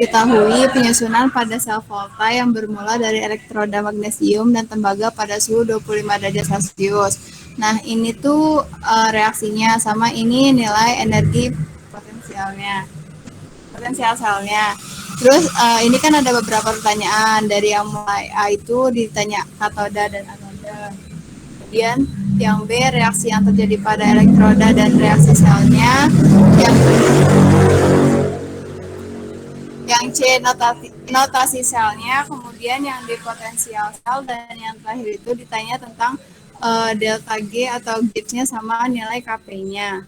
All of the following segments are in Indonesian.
Diketahui penyusunan pada sel volta yang bermula dari elektroda magnesium dan tembaga pada suhu 25 derajat Celcius. Nah, ini tuh reaksinya sama ini nilai energi potensial selnya. Terus ini kan ada beberapa pertanyaan dari yang mulai A itu ditanya katoda dan anoda. Kemudian yang B reaksi yang terjadi pada elektroda dan reaksi selnya. Yang C notasi selnya, kemudian yang D potensial sel, dan yang terakhir itu ditanya tentang delta G atau Gibbs-nya sama nilai Kp-nya.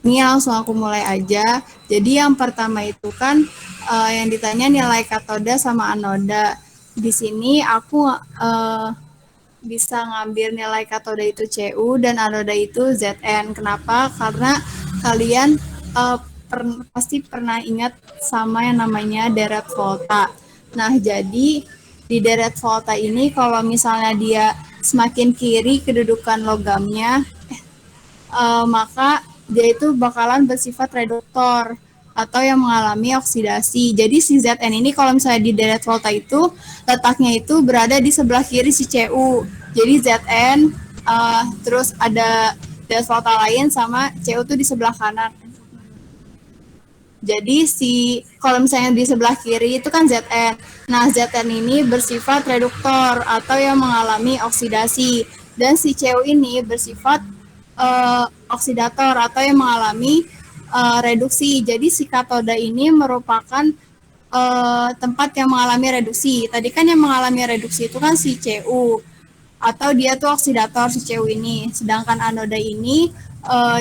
Ini langsung aku mulai aja. Jadi yang pertama itu kan yang ditanya nilai katoda sama anoda. Di sini aku bisa ngambil nilai katoda itu Cu dan anoda itu Zn. Kenapa? Karena kalian pasti pernah ingat sama yang namanya deret volta. Nah, jadi di deret volta ini kalau misalnya dia semakin kiri kedudukan logamnya, maka dia itu bakalan bersifat reduktor atau yang mengalami oksidasi. Jadi si Zn ini kalau misalnya di deret volta itu letaknya itu berada di sebelah kiri si Cu. Jadi Zn terus ada deret volta lain sama Cu itu di sebelah kanan. Jadi kalau misalnya di sebelah kiri itu kan Zn. Nah, Zn ini bersifat reduktor atau yang mengalami oksidasi. Dan si Cu ini bersifat oksidator atau yang mengalami reduksi. Jadi si katoda ini merupakan tempat yang mengalami reduksi. Tadi kan yang mengalami reduksi itu kan si Cu atau dia tuh oksidator si Cu ini. Sedangkan anoda ini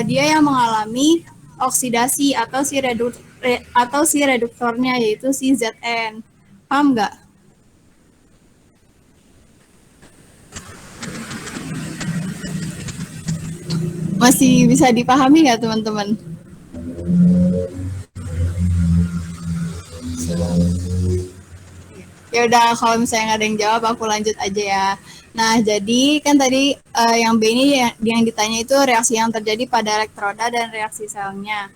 dia yang mengalami oksidasi atau si reduktornya yaitu si Zn. Paham nggak? Masih bisa dipahami nggak teman-teman? Ya udah, kalau misalnya nggak ada yang jawab aku lanjut aja ya. Nah, jadi kan tadi yang B ini yang ditanya itu reaksi yang terjadi pada elektroda dan reaksi selnya.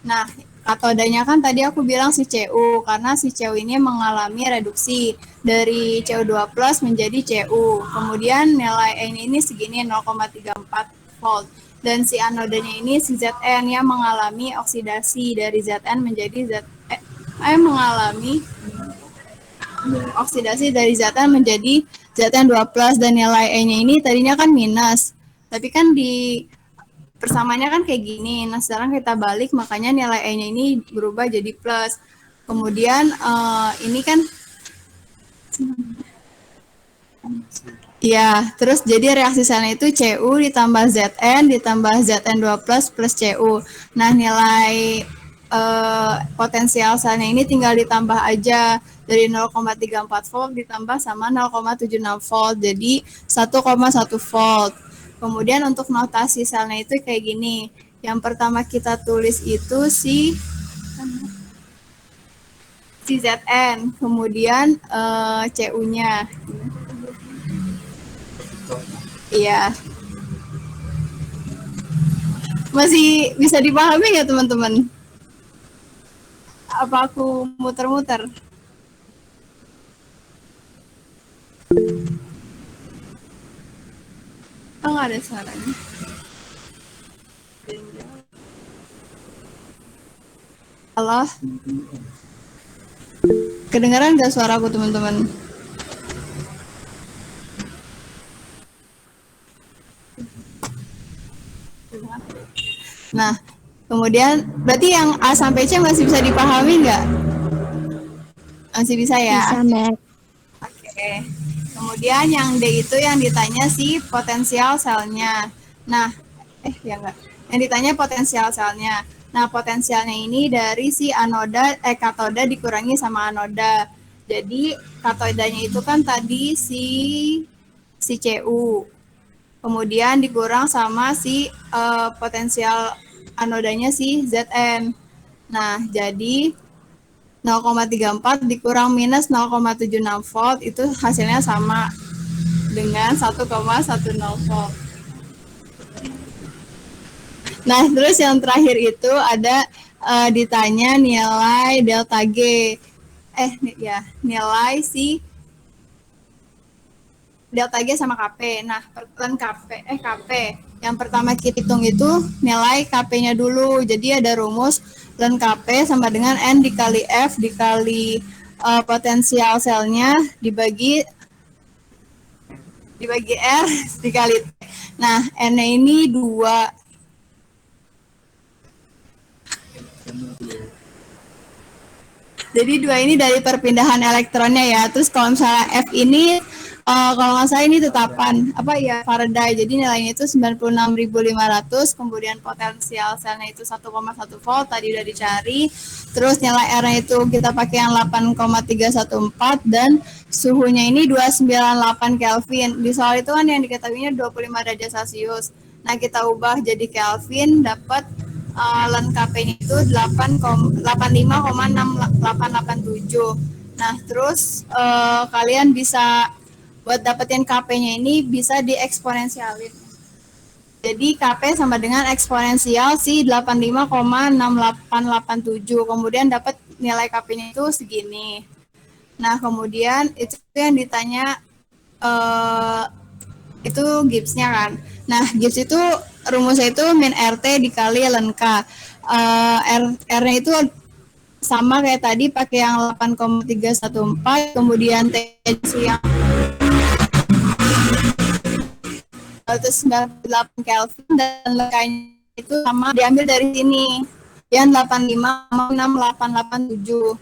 Nah, katodanya kan tadi aku bilang si Cu, karena si Cu ini mengalami reduksi dari Cu2 plus menjadi Cu. Kemudian nilai E ini segini 0,34 volt. Dan si anodanya ini si Zn yang mengalami oksidasi dari Zn menjadi mengalami oksidasi dari Zn menjadi Zn2 plus, dan nilai E-nya ini tadinya kan minus. Tapi kan di persamanya kan kayak gini. Nah, sekarang kita balik, makanya nilai E-nya ini berubah jadi plus. Kemudian ini kan ya, terus jadi reaksi selnya itu Cu ditambah Zn ditambah Zn2 plus plus Cu. Nah, nilai potensial selnya ini tinggal ditambah aja dari 0,34 volt ditambah sama 0,76 volt, jadi 1,1 volt. Kemudian untuk notasi selnya itu kayak gini. Yang pertama kita tulis itu si Zn, kemudian Cu-nya. Iya. Masih bisa dipahami nggak teman-teman? Apa aku muter-muter? Oh, nggak ada suaranya. Halo? Kedengaran nggak suara aku teman-teman? Nah, kemudian berarti yang A sampai C masih bisa dipahami nggak? Masih bisa ya? Bisa, Mbak. Oke. Kemudian yang D itu yang ditanya si potensial selnya. Nah, ya enggak. Yang ditanya potensial selnya. Nah, potensialnya ini dari si katoda dikurangi sama anoda. Jadi katodanya itu kan tadi si Cu. Kemudian dikurang sama si potensial anodanya si Zn. Nah, jadi 0,34 dikurang minus 0,76 volt itu hasilnya sama dengan 1,10 volt. Nah, terus yang terakhir itu ada ditanya nilai delta G. Nilai si delta G sama KP. Nah, KP. Yang pertama kita hitung itu nilai KP-nya dulu. Jadi ada rumus ln KP sama dengan N dikali F dikali potensial selnya dibagi R dikali T. Nah, N ini 2. Jadi 2 ini dari perpindahan elektronnya ya. Terus kalau misalnya F ini kalau nggak salah ini tetapan Faraday. Jadi nilainya itu 96.500, kemudian potensial selnya itu 1,1 volt tadi udah dicari. Terus nilai R-nya itu kita pakai yang 8,314 dan suhunya ini 298 Kelvin. Di soal itu kan yang diketahuinya 25 derajat Celcius. Nah, kita ubah jadi Kelvin, dapat ln KP-nya itu 85,6887. Nah, terus kalian bisa buat dapetin KP-nya ini bisa dieksponensialin. Jadi KP sama dengan eksponensial si 85,6887. Kemudian dapat nilai KP-nya itu segini. Nah, kemudian itu yang ditanya itu Gibbs-nya kan. Nah, Gibbs itu rumusnya itu min RT dikali ln K. R-nya itu sama kayak tadi pakai yang 8,314, kemudian T yang 198 Kelvin dan lekanya itu sama diambil dari sini yang 85,6887.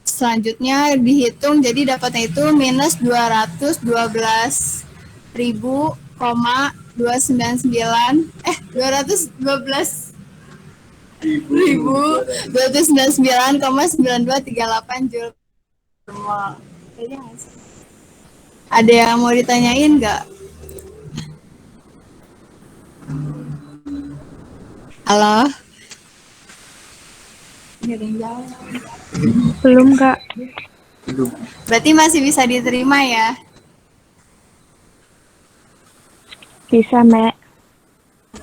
Selanjutnya dihitung jadi dapatnya itu minus 299,9238 Joule per mol. Ada yang mau ditanyain nggak? Halo? Belum, Kak. Berarti masih bisa diterima ya? Bisa, Mek.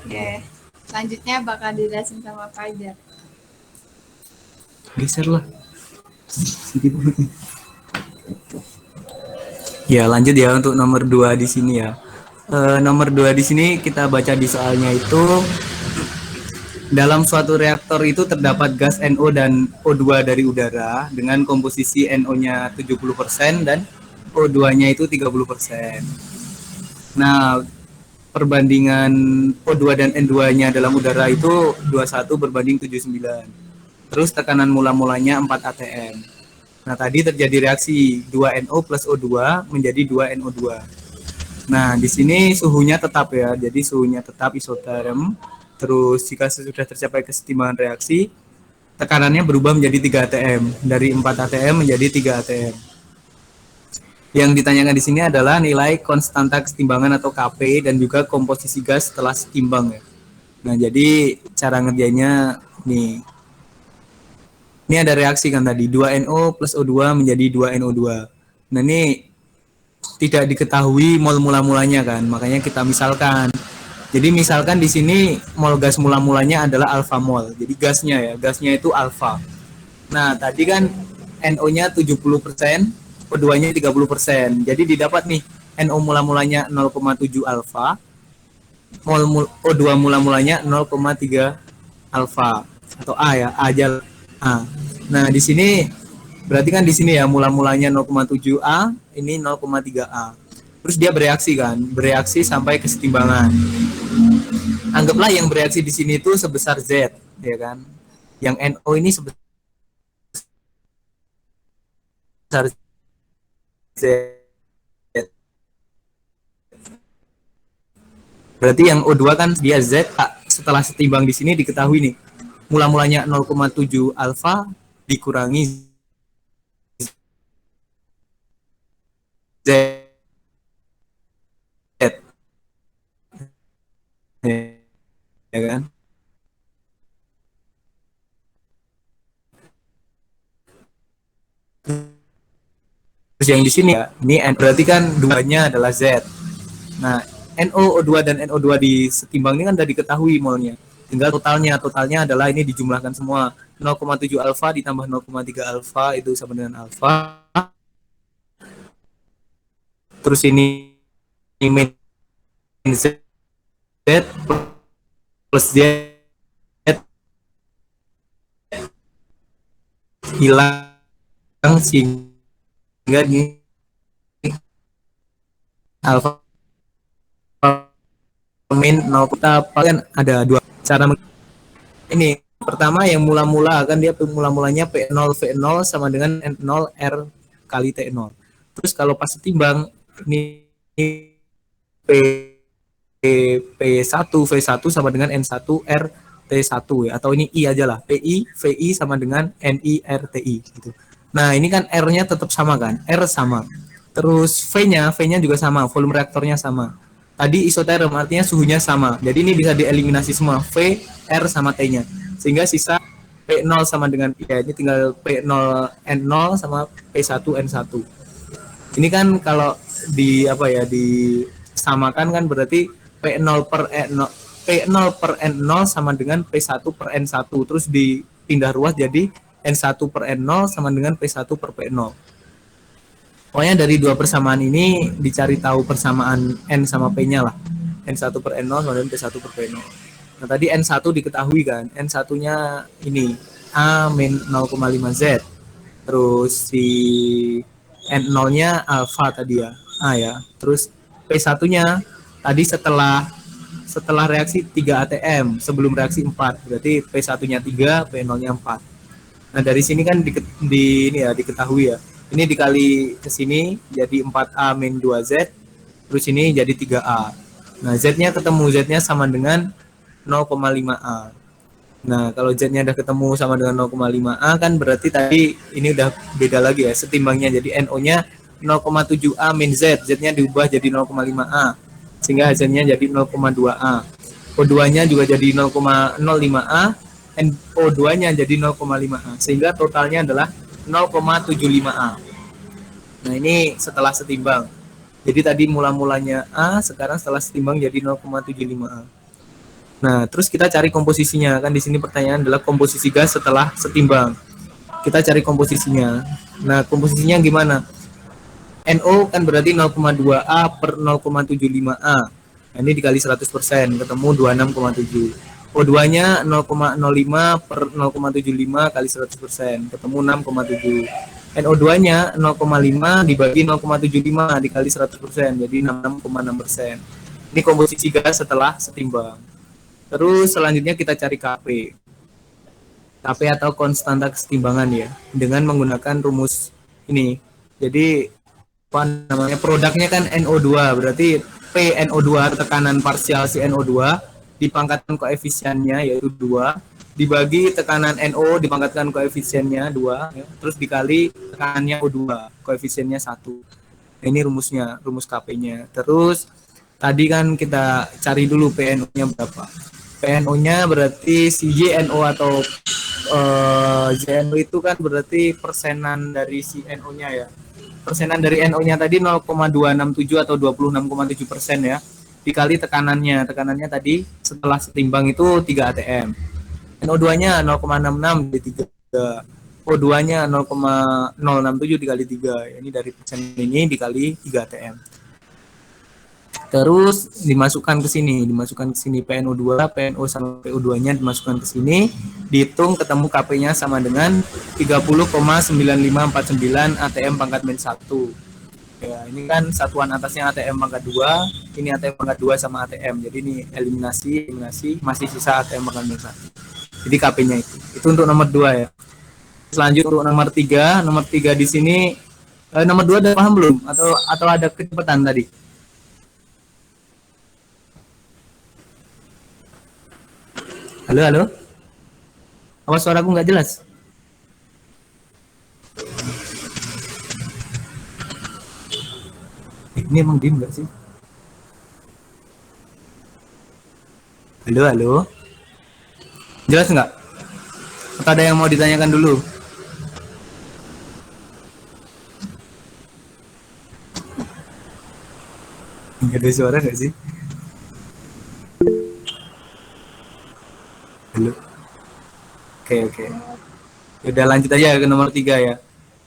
Oke. Selanjutnya bakal dijelasin sama Fajar. Geser lah. Ya, lanjut ya untuk nomor 2 di sini ya. Nomor 2 di sini kita baca di soalnya itu dalam suatu reaktor itu terdapat gas NO dan O2 dari udara dengan komposisi NO-nya 70% dan O2-nya itu 30%. Nah, perbandingan O2 dan N2-nya dalam udara itu 21 berbanding 79. Terus tekanan mula-mulanya 4 atm. Nah, tadi terjadi reaksi 2NO plus O2 menjadi 2NO2. Nah, di sini suhunya tetap ya. Jadi suhunya tetap isoterm. Terus jika sudah tercapai kesetimbangan reaksi, tekanannya berubah menjadi 3 atm. Dari 4 atm menjadi 3 atm. Yang ditanyakan di sini adalah nilai konstanta kesetimbangan atau Kp dan juga komposisi gas setelah setimbang ya. Nah, jadi cara ngerjainnya nih. Ini ada reaksi kan tadi 2NO plus O2 menjadi 2NO2. Nah, ini tidak diketahui mol mula-mulanya kan. Makanya kita misalkan. Jadi misalkan di sini mol gas mula-mulanya adalah alfa mol. Jadi gasnya itu alfa. Nah, tadi kan NO-nya 70%, O2-nya 30%. Jadi didapat nih NO mula-mulanya 0,7 alfa, O2 mula-mulanya 0,3 alfa atau A ya, A aja. Nah, di sini berarti kan di sini ya mula-mulanya 0,7 A, ini 0,3 A. Terus dia bereaksi sampai kesetimbangan. Anggaplah yang bereaksi di sini itu sebesar Z, ya kan? Yang NO ini sebesar Z. Berarti yang O2 kan dia Z, setelah setimbang di sini diketahui nih. Mula-mulanya 0,7 alfa dikurangi Z. Ya kan? Terus yang di sini ya, ini N berarti kan duanya adalah Z. Nah, NO, O2 dan NO2 di setimbang ini kan sudah diketahui molnya. Tinggal totalnya adalah ini dijumlahkan semua. 0,7 alfa ditambah 0,3 alfa itu sama dengan alfa. Terus ini min Z plus Z hilang sehingga di alfa min 0. Kita pakai ada dua cara. Ini pertama yang mula-mula kan dia mula-mulanya P0 V0 sama dengan N0 R kali T0. Terus kalau pas setimbang ini P P1 V1 sama dengan N1 R T1 ya, atau ini I aja lah, PI VI sama dengan NI RTI gitu. Nah, ini kan R-nya tetap sama kan? R sama. Terus V-nya juga sama, volume reaktornya sama. Tadi isoterm artinya suhunya sama. Jadi ini bisa dieliminasi semua, V, R sama T-nya. Sehingga sisa P0 sama dengan ya ini tinggal P0 N0 sama P1 N1. Ini kan kalau di apa ya disamakan kan berarti P0 per N0 P0 per N0 sama dengan P1 per N1, terus dipindah ruas jadi N1 per N0 sama dengan P1 per P0. Pokoknya dari dua persamaan ini dicari tahu persamaan N sama P-nya lah. N1 per N0 sama dengan P1 per P0. Nah tadi N1 diketahui kan, N1-nya ini A min 0,5 Z. Terus si N0-nya alfa tadi ya, A ya. Terus P1-nya tadi setelah reaksi 3 ATM, sebelum reaksi 4. Berarti P1-nya 3, P0-nya 4. Nah, dari sini kan ini ya diketahui ya. Ini dikali ke sini jadi 4A min 2Z. Terus ini jadi 3A. Nah, Z-nya ketemu, Z-nya sama dengan 0,5A. Nah, kalau Z-nya udah ketemu sama dengan 0,5A kan berarti tadi ini udah beda lagi ya setimbangnya. Jadi NO-nya 0,7A min Z, Z-nya diubah jadi 0,5A. Sehingga hasilnya jadi 0,2A. O2-nya juga jadi 0,05A, NO2-nya jadi 0,5A. Sehingga totalnya adalah 0,75A. Nah, ini setelah setimbang. Jadi tadi mula-mulanya A, sekarang setelah setimbang jadi 0,75A. Nah, terus kita cari komposisinya. Kan di sini pertanyaan adalah komposisi gas setelah setimbang. Kita cari komposisinya. Nah, komposisinya gimana? NO kan berarti 0,2A per 0,75A. Nah, ini dikali 100%, ketemu 26,7. O2-nya 0,05 per 0,75 kali 100%, ketemu 6,7. NO2-nya 0,5 dibagi 0,75 dikali 100%, jadi 66,6%. Ini komposisi gas setelah setimbang. Terus selanjutnya kita cari KP. KP atau konstanta kesetimbangan ya, dengan menggunakan rumus ini. Jadi apa namanya produknya kan NO2, berarti PNO2 tekanan parsial si NO2 dipangkatkan koefisiennya yaitu 2 dibagi tekanan NO dipangkatkan koefisiennya 2 ya, terus dikali tekanannya O2 koefisiennya 1. Nah, ini rumusnya, rumus KP-nya. Terus tadi kan kita cari dulu PNO-nya berapa. PNO-nya berarti si JNO atau JNO itu kan berarti persenan dari si NO-nya ya. Persenan dari NO-nya tadi 0,267 atau 26,7% ya. Dikali tekanannya. Tekanannya tadi setelah setimbang itu 3 atm. NO2-nya 0,66 dikali 3. O2-nya 0,067 dikali 3. Ini dari persen ini dikali 3 atm. Terus dimasukkan ke sini, PNO2, PNO sama PO2-nya dimasukkan ke sini, dihitung ketemu KP-nya sama dengan 30,9549 ATM pangkat min 1. Ya, ini kan satuan atasnya ATM pangkat 2, ini ATM pangkat 2 sama ATM. Jadi ini eliminasi, masih sisa ATM pangkat min 1. Jadi KP-nya itu untuk nomor 2 ya. Selanjutnya untuk nomor 3 di sini nomor 2 udah paham belum atau ada kecepatan tadi? Halo? Apa suaraku nggak jelas? Ini emang diem nggak sih? Halo? Jelas nggak? Atau ada yang mau ditanyakan dulu? Nggak ada suara nggak sih? Halo? Oke. Udah lanjut aja ke nomor 3 ya.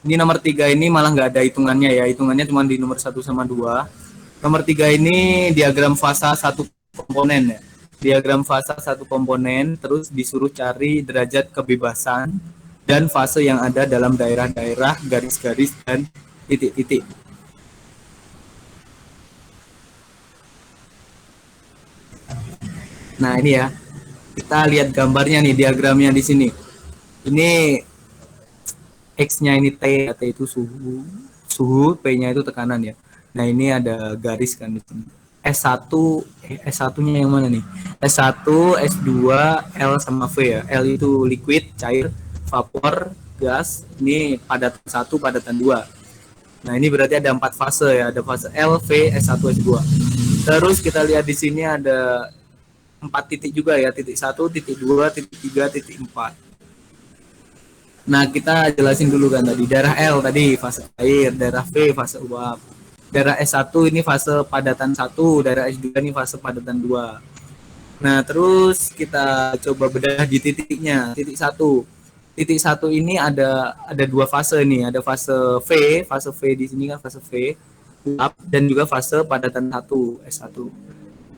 Ini nomor 3 ini malah nggak ada hitungannya ya. Hitungannya cuma di nomor 1 sama 2. Nomor 3 ini diagram fasa satu komponen ya. Diagram fasa satu komponen, terus disuruh cari derajat kebebasan dan fase yang ada dalam daerah-daerah, garis-garis, dan titik-titik. Nah ini ya, kita lihat gambarnya nih, diagramnya di sini. Ini X-nya ini T, T itu suhu, P-nya itu tekanan ya. Nah ini ada garis kan di sini. S1, S1-nya yang mana nih? S1, S2, L sama V ya. L itu liquid, cair, vapor, gas. Ini padatan 1, padatan 2. Nah ini berarti ada 4 fase ya. Ada fase L, V, S1, S2. Terus kita lihat di sini ada 4 titik juga ya. Titik 1, titik 2, titik 3, titik 4. Nah, kita jelasin dulu kan tadi. Daerah L tadi fase cair, daerah V fase uap. Daerah S1 ini fase padatan 1, daerah S2 ini fase padatan 2. Nah, terus kita coba bedah di titiknya. Titik 1. Titik 1 ini ada 2 fase nih. Ada fase V di sini kan fase V, uap, dan juga fase padatan 1, S1.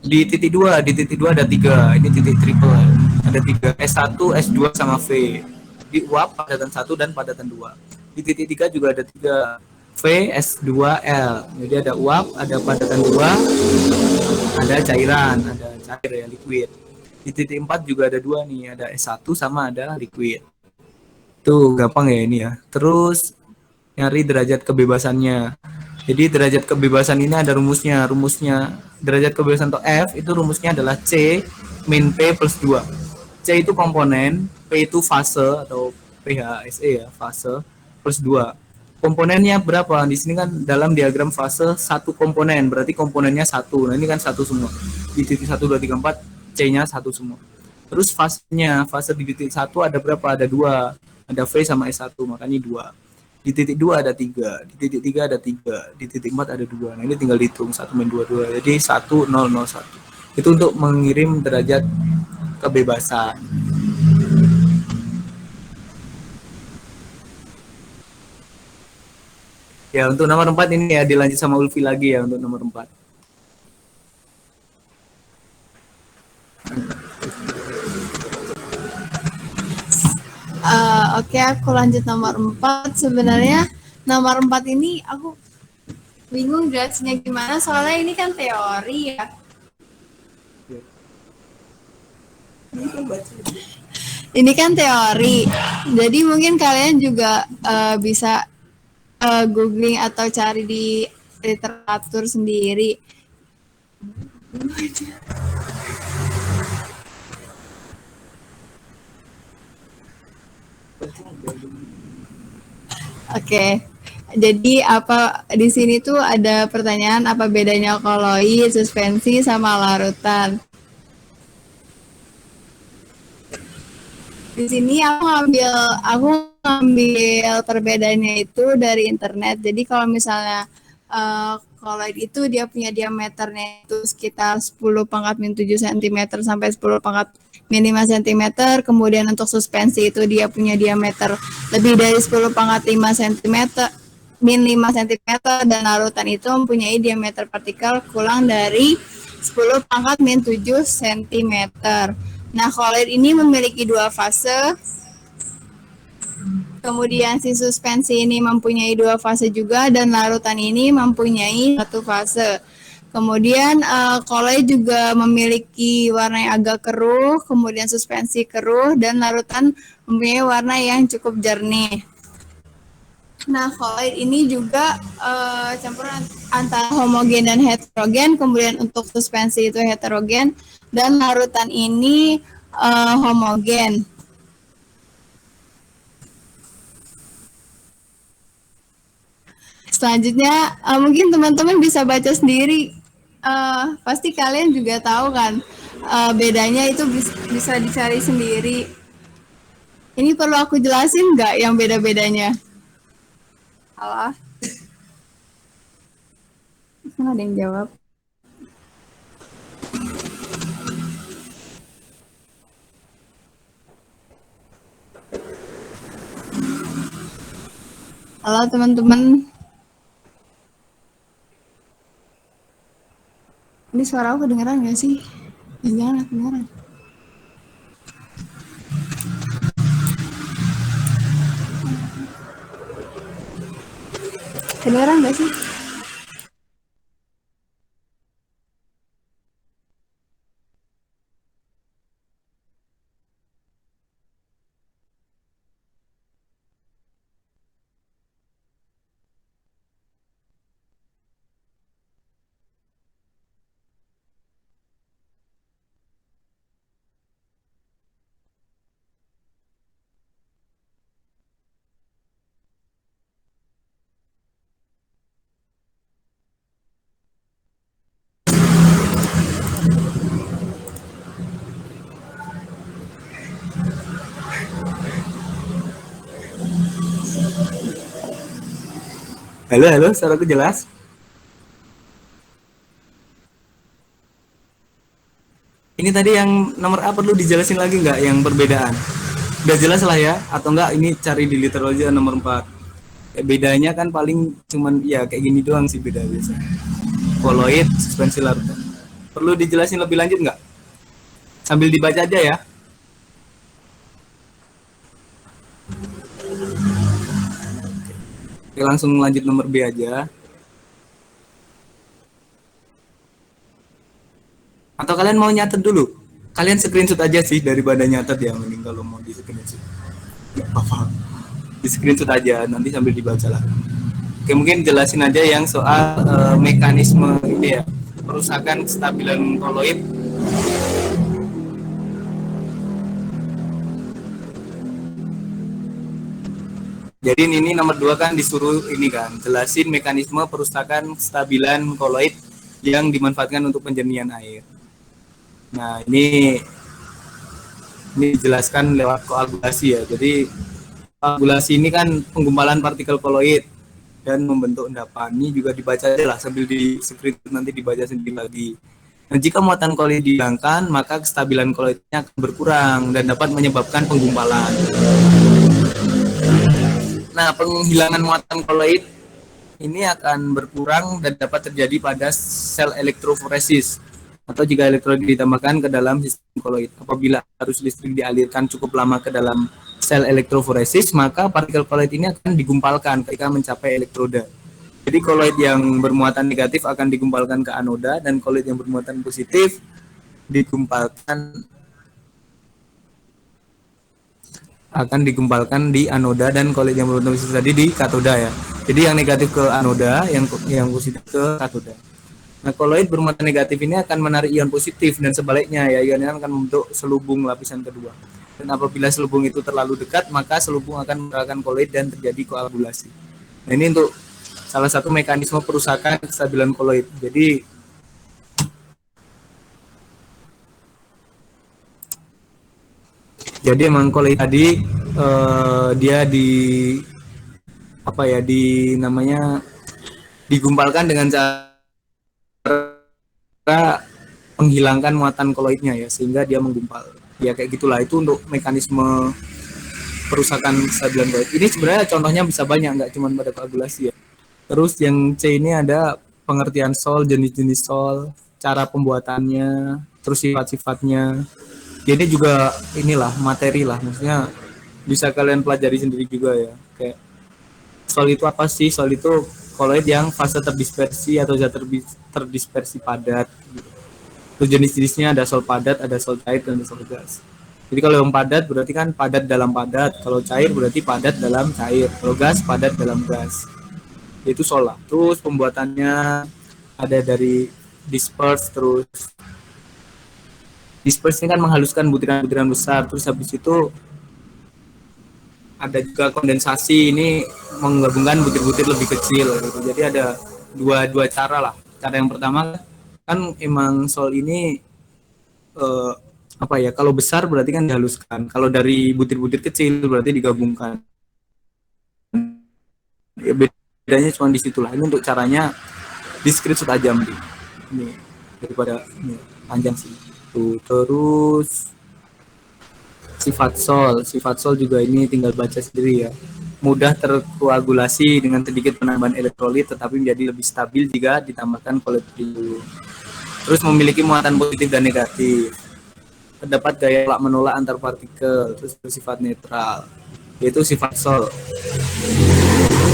Di titik 2 ada 3. Ini titik triple. Ada 3, S1, S2 sama V. Di uap padatan 1 dan padatan 2. Di titik 3 juga ada 3, V, S2L. Jadi ada uap, ada padatan 2, ada cairan, ada cair ya, liquid. Di titik 4 juga ada 2 nih, ada S1 sama ada liquid. Tuh gampang ya ini ya. Terus nyari derajat kebebasannya. Jadi derajat kebebasan ini ada rumusnya. Rumusnya derajat kebebasan atau F itu rumusnya adalah C min P plus 2. C itu komponen, P itu fase atau PHSE ya, fase plus 2. Komponennya berapa? Di sini kan dalam diagram fase satu komponen, berarti komponennya 1. Nah, ini kan 1 semua. Di titik 1, 2, 3, 4, C-nya 1 semua. Terus fasenya, fase di titik 1 ada berapa? Ada 2. Ada V sama S1, makanya 2. Di titik 2 ada 3, di titik 3 ada 3, di titik 4 ada 2. Nah, ini tinggal dihitung 1 min 2, 2. Jadi 1001. Itu untuk mengirim derajat kebebasan. Ya, untuk nomor 4 ini ya dilanjut sama Ulfi lagi ya untuk nomor 4. Oke, aku lanjut nomor 4. Sebenarnya nomor 4 ini aku bingung jelasinnya gimana, soalnya ini kan teori ya. Ini kan teori, jadi mungkin kalian juga bisa googling atau cari di literatur sendiri. Oke. Jadi apa di sini tuh ada pertanyaan, apa bedanya koloid, suspensi sama larutan. Di sini aku ngambil perbedaannya itu dari internet. Jadi kalau misalnya koloid itu dia punya diameternya itu sekitar 10 pangkat min 7 cm sampai 10 pangkat min 5 cm. Kemudian untuk suspensi itu dia punya diameter lebih dari 10 pangkat 5 cm min 5 cm, dan larutan itu mempunyai diameter partikel kurang dari 10 pangkat min 7 cm. Nah, koloid ini memiliki 2 fase. Kemudian si suspensi ini mempunyai 2 fase juga, dan larutan ini mempunyai 1 fase. Kemudian koloid juga memiliki warna yang agak keruh, kemudian suspensi keruh, dan larutan mempunyai warna yang cukup jernih. Nah, koloid ini juga campuran antara homogen dan heterogen. Kemudian untuk suspensi itu heterogen, dan larutan ini homogen. Selanjutnya mungkin teman-teman bisa baca sendiri. Pasti kalian juga tahu kan bedanya itu bisa dicari sendiri. Ini perlu aku jelasin nggak yang beda-bedanya? Halo? Nggak ada yang jawab. Halo teman-teman, ini suara aku kedengeran nggak sih? Jangan kedengeran. Kedengeran nggak sih? Halo, halo, suaraku jelas? Ini tadi yang nomor A perlu dijelasin lagi nggak yang perbedaan? Udah jelas lah ya, atau enggak ini cari di literal aja nomor 4. Bedanya kan paling cuman ya kayak gini doang sih beda biasa. Koloid, suspensi larutan. Perlu dijelasin lebih lanjut nggak? Sambil dibaca aja ya. Oke, langsung lanjut nomor B aja. Atau kalian mau nyatet dulu? Kalian screenshot aja sih daripada nyatet ya, mending kalau mau di screenshot. Nggak apa-apa. Di screenshot aja, nanti sambil dibaca lah. Oke, mungkin jelasin aja yang soal mekanisme ini ya, perusakan kestabilan koloid. Jadi ini nomor 2 kan disuruh ini kan, jelasin mekanisme perusakan kestabilan koloid yang dimanfaatkan untuk penjernihan air. Nah, ini dijelaskan lewat koagulasi ya. Jadi koagulasi ini kan penggumpalan partikel koloid dan membentuk endapan. Ini juga dibaca aja lah sambil di screen nanti dibaca sendiri lagi. Nah, jika muatan koloid dihilangkan, maka kestabilan koloidnya akan berkurang dan dapat menyebabkan penggumpalan. Nah, penghilangan muatan koloid ini akan berkurang dan dapat terjadi pada sel elektroforesis atau jika elektrolit ditambahkan ke dalam sistem koloid. Apabila arus listrik dialirkan cukup lama ke dalam sel elektroforesis, maka partikel koloid ini akan digumpalkan ketika mencapai elektroda. Jadi koloid yang bermuatan negatif akan digumpalkan ke anoda dan koloid yang bermuatan positif digumpalkan di anoda dan koloid yang bermuatan positif tadi di katoda ya. Jadi yang negatif ke anoda, yang positif ke katoda. Nah, koloid bermuatan negatif ini akan menarik ion positif dan sebaliknya ya, ion akan membentuk selubung lapisan kedua. Dan apabila selubung itu terlalu dekat, maka selubung akan menggerakkan koloid dan terjadi koagulasi. Nah, ini untuk salah satu mekanisme perusakan kestabilan koloid. Jadi emang koloid tadi dia namanya digumpalkan dengan cara menghilangkan muatan koloidnya ya, sehingga dia menggumpal. Ya kayak gitulah, itu untuk mekanisme perusakan kestabilan koloid. Ini sebenarnya contohnya bisa banyak, nggak cuma pada koagulasi ya. Terus yang C ini ada pengertian sol, jenis-jenis sol, cara pembuatannya, terus sifat-sifatnya. Jadi juga inilah materi lah, maksudnya bisa kalian pelajari sendiri juga ya. Kayak sol itu apa sih? Sol itu koloid yang fase terdispersi atau zat terdispersi padat. Terus jenis-jenisnya ada sol padat, ada sol cair, dan ada sol gas. Jadi kalau yang padat berarti kan padat dalam padat, kalau cair berarti padat dalam cair, kalau gas padat dalam gas. Itu sol lah. Terus pembuatannya ada dari disperse, terus disperse ini kan menghaluskan butiran-butiran besar, terus habis itu ada juga kondensasi, ini menggabungkan butir-butir lebih kecil gitu. Jadi ada dua cara lah. Cara yang pertama kan emang sol ini kalau besar berarti kan dihaluskan, kalau dari butir-butir kecil berarti digabungkan. Ya, bedanya cuma di situ lah. Ini untuk caranya di screenshot aja ini daripada ini panjang sih. Terus sifat sol juga ini tinggal baca sendiri ya. mudah terkoagulasi dengan sedikit penambahan elektrolit, tetapi menjadi lebih stabil jika ditambahkan kolesterol. Terus memiliki muatan positif dan negatif. Terdapat gaya tolak menolak antar partikel, terus bersifat netral, yaitu sifat Sol.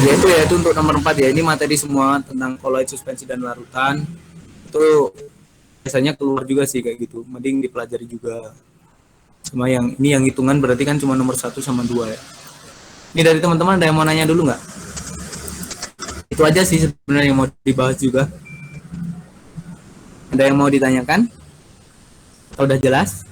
Yaitu untuk nomor 4 ya. Ini materi semua tentang koloid, suspensi dan larutan. Itu biasanya keluar juga sih kayak gitu. Mending dipelajari juga. Cuma yang ini yang hitungan berarti kan cuma nomor 1 sama 2 ya. Ini dari teman-teman ada yang mau nanya dulu nggak? Itu aja sih sebenarnya yang mau dibahas juga. Ada yang mau ditanyakan? Atau udah jelas?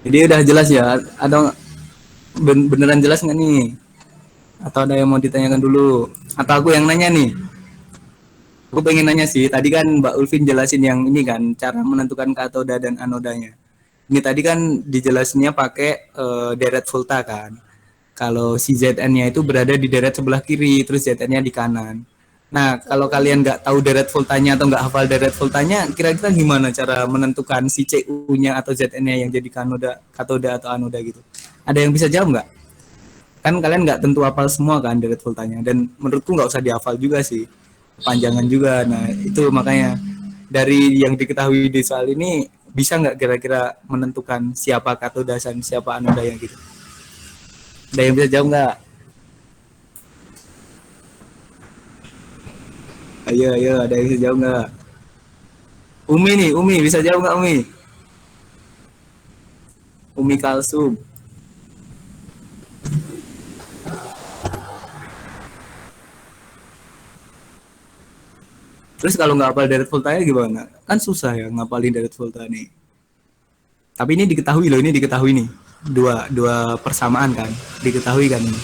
Jadi udah jelas ya? Ada beneran jelas nggak nih? Atau ada yang mau ditanyakan dulu? Atau aku yang nanya nih? Aku pengen nanya sih, tadi kan Mbak Ulvin jelasin yang ini kan, cara menentukan katoda dan anodanya. Ini tadi kan dijelasinnya pakai deret volta kan. Kalau si Zn-nya itu berada di deret sebelah kiri, terus Zn-nya di kanan. Nah, kalau kalian nggak tahu deret voltanya atau nggak hafal deret voltanya, kira-kira gimana cara menentukan si Cu-nya atau Zn-nya yang jadi katoda atau anoda gitu? Ada yang bisa jawab nggak? Kan kalian nggak tentu hafal semua kan deret voltanya, dan menurutku nggak usah dihafal juga sih, panjangan juga. Nah, itu makanya dari yang diketahui di soal ini, bisa nggak kira-kira menentukan siapa katoda dan siapa anoda yang gitu? Ada yang bisa jawab nggak? Ayo, ada yang bisa jawab nggak? Umi nih, Umi bisa jawab nggak Umi? Umi Kalsum. Terus kalau nggak hafal deret voltanya gimana? Kan susah ya ngapalin deret volta nih. Tapi ini diketahui loh, ini diketahui nih. Dua persamaan kan, diketahui kan ini.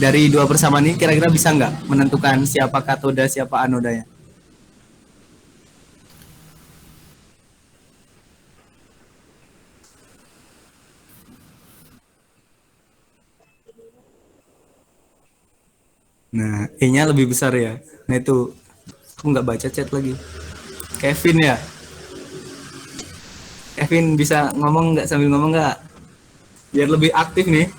Dari dua persamaan ini kira-kira bisa nggak menentukan siapa katoda, siapa anodanya? Nah, E-nya lebih besar ya. Nah itu, aku nggak baca chat lagi. Kevin ya? Kevin bisa ngomong nggak sambil ngomong nggak? Biar lebih aktif nih.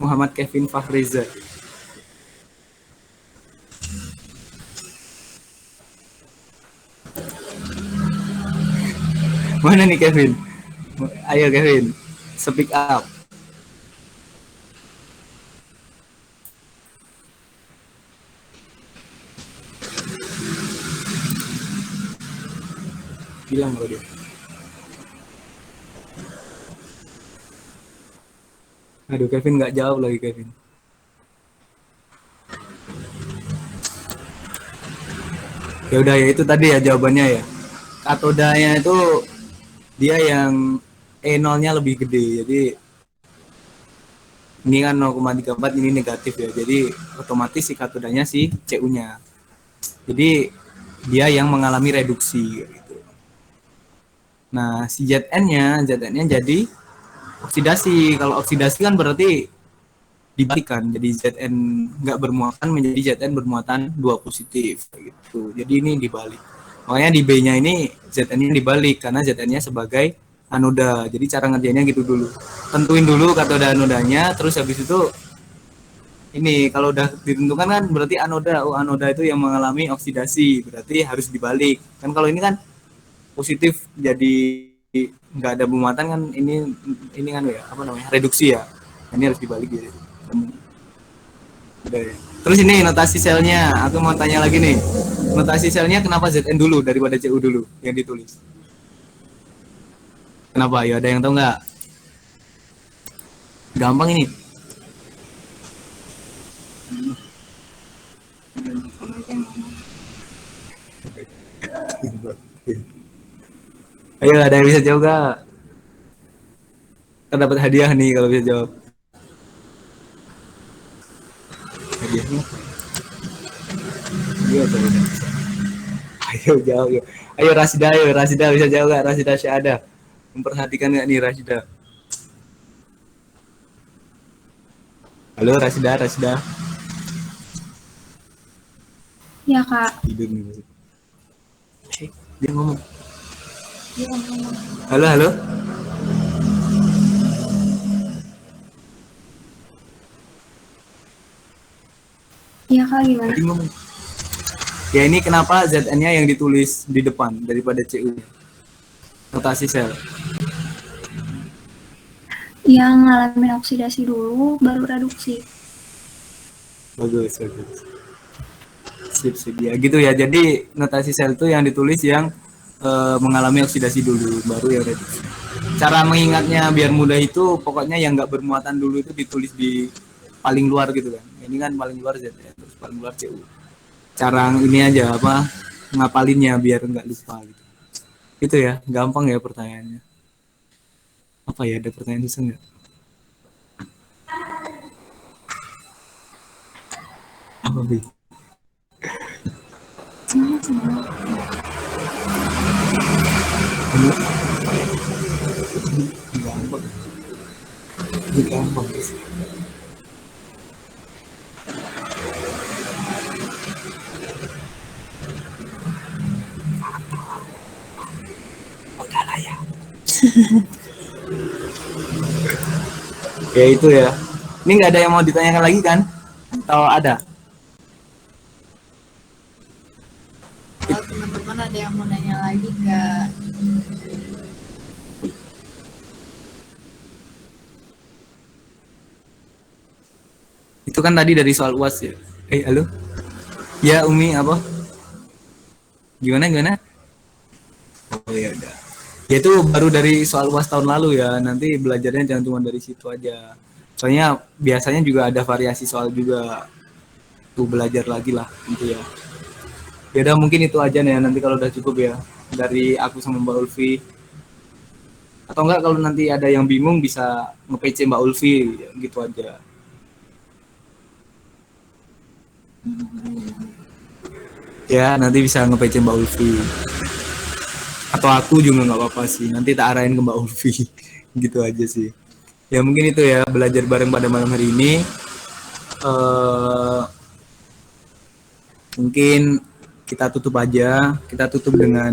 Muhammad Kevin Fahriza. Mana nih Kevin? Ayo Kevin, speak up. Bilang loh dia. Aduh Kevin nggak jawab lagi Kevin. Ya udah ya itu tadi ya jawabannya ya. Katodanya itu dia yang E0-nya lebih gede. Jadi ini kan 0,34, ini negatif ya. Jadi otomatis si katodanya si Cu-nya. Jadi dia yang mengalami reduksi gitu. Nah, si Zn-nya jadi oksidasi. Kalau oksidasi kan berarti dibalikan, jadi Zn nggak bermuatan menjadi Zn bermuatan 2 positif gitu. Jadi ini dibalik. Makanya di B-nya ini Zn-nya dibalik karena Zn-nya sebagai anoda. Jadi cara ngerjainnya gitu dulu. Tentuin dulu katoda anodanya, terus habis itu ini kalau udah ditentukan kan berarti anoda. Oh, anoda itu yang mengalami oksidasi, berarti harus dibalik. Kan kalau ini kan positif jadi nggak ada bermuatan kan, ini kan ya apa namanya reduksi ya, ini harus dibalik gitu. Udah ya. Terus ini notasi selnya, aku mau tanya lagi nih. Notasi selnya kenapa ZN dulu daripada CU dulu yang ditulis? Kenapa? Ya ada yang tahu nggak? Gampang ini. Ayo, ada yang bisa jawab nggak? Kita dapat hadiah nih kalau bisa jawab. Hadiahnya apa? Iya, coba. Ayo jawab. Yuk. Ayo Rasida bisa jawab nggak? Rasida Syahada. Memperhatikan nggak nih Rasida? Halo Rasida. Ya, Kak. Tidur nih. Dia ngomong. Halo. Ya, Kak, gimana? Tadi ngomong. Ya ini kenapa ZN-nya yang ditulis di depan daripada CU? Notasi sel. Yang ngalamin oksidasi dulu, baru reduksi. Bagus. Sip. Ya gitu ya. Jadi notasi sel itu yang ditulis yang mengalami oksidasi dulu, baru yang reduksi. Cara mengingatnya biar mudah itu pokoknya yang nggak bermuatan dulu itu ditulis di paling luar gitu kan. Ini kan paling luar ZN, terus paling luar CU. Cara ini aja apa ngapalinnya biar nggak lupa gitu. Itu ya, gampang ya pertanyaannya. Apa ya, ada pertanyaan susah nggak? Apa Bi? Gampang sih. Udah lah ya. Ya itu ya. Ini nggak ada yang mau ditanyakan lagi kan? Atau ada? Kalau teman-teman ada yang mau nanya lagi nggak? Itu kan tadi dari soal UAS ya. Halo? Ya Umi apa? Gimana? Oh ya udah. Ya itu baru dari soal UAS tahun lalu ya. Nanti belajarnya jangan cuma dari situ aja. Soalnya biasanya juga ada variasi soal juga. Tuh belajar lagi lah gitu ya. Ya udah mungkin itu aja nih nanti kalau udah cukup ya dari aku sama Mbak Ulfi. Atau enggak kalau nanti ada yang bingung bisa nge-PC Mbak Ulfi gitu aja. Ya nanti bisa nge-PC Mbak Ulfi. Atau aku juga nggak apa-apa sih. Nanti tak arahin ke Mbak Ulfi. Gitu aja sih. Ya mungkin itu ya belajar bareng pada malam hari ini. Mungkin kita tutup aja. Kita tutup dengan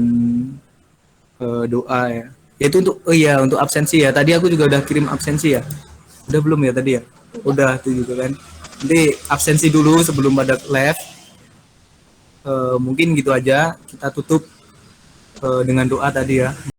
doa ya. Yaitu untuk absensi ya. Tadi aku juga udah kirim absensi ya. Udah belum ya tadi ya? Udah tuh juga kan. Nanti absensi dulu sebelum pada live. Mungkin gitu aja. Kita tutup dengan doa tadi ya.